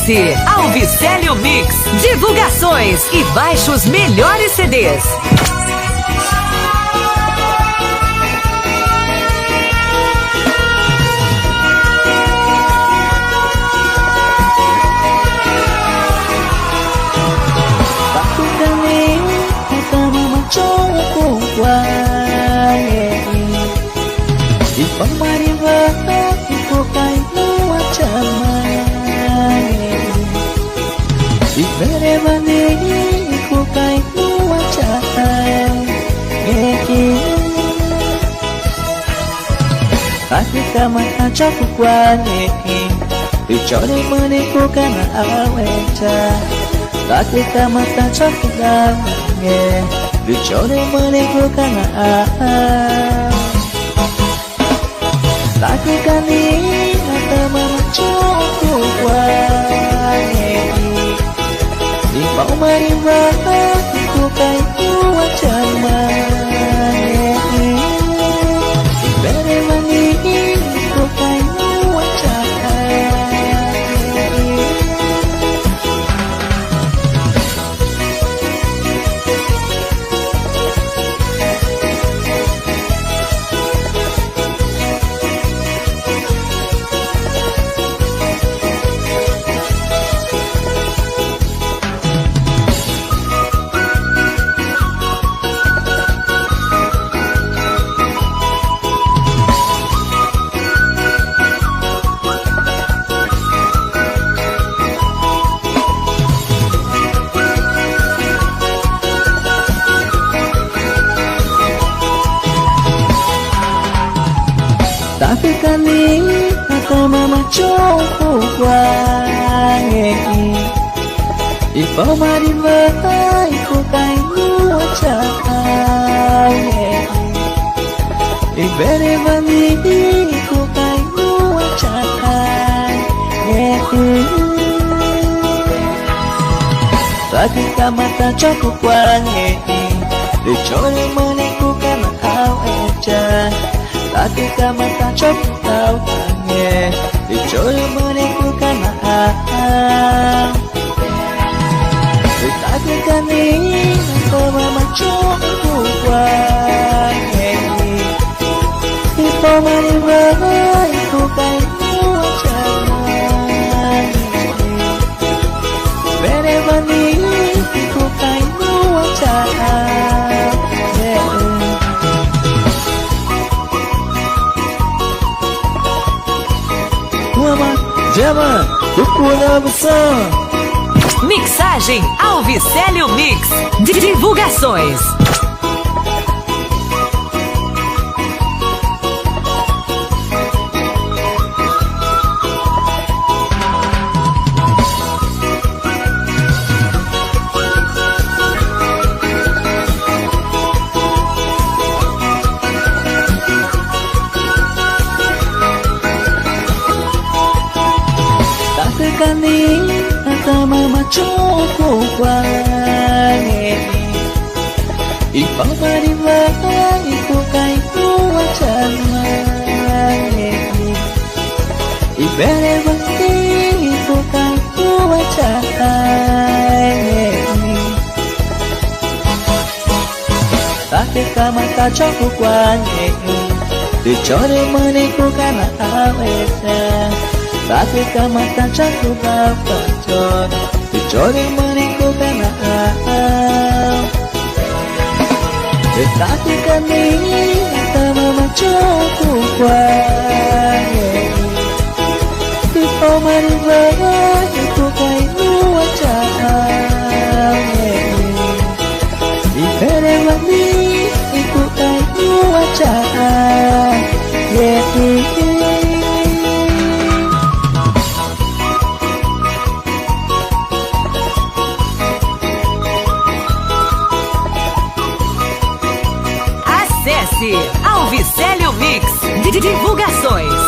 Acesse Alvicélio Mix, divulgações e baixe os melhores CDs. Kama achaku kwani Bichore mani kukana aweta Laki kama achaku kwani Bichore mani kukana aweta Laki kani kama achaku kwani Ipau mariwa kukai kuachamani Ibere mani Tapi kali kata mama coba wangi Ipau mariwa iku kainu wacahangi Ibere mami iku kainu wacahangi Lagi kamata cukup wangi Dicore maniku kana aweja Lagi kamata cukup tau tangi Dicore maniku kana Lagi kani Kama macukup wangi Ipo mariwa iku kainu wacahangi Bere mani iku kainu wacahangi Jama, procura você. Mixagem Alvicélio Mix, divulgações. Kani kata mama cukup wangi Ipau mariwa iku kainu wacahangi Ibere wangi iku kainu wacahangi Tapi kamata cukup wangi Dicore maniku kana aweta Tapi kamata cukup bapacor Dicore maniku kana Tapi kami Tama macukup wangi Ipau mariwa iku kainu wacahangi Ibere mami iku kainu wacahangi Acesse Alvicélio Mix, divulgações.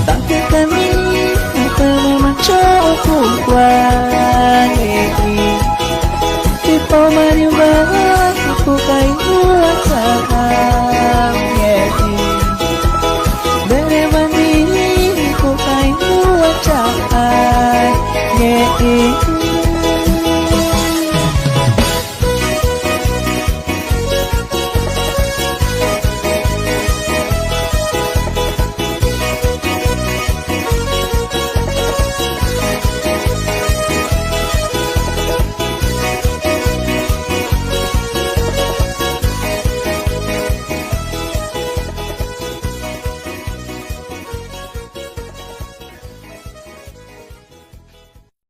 Tapi kami kata macukup wangi Ipau mariwa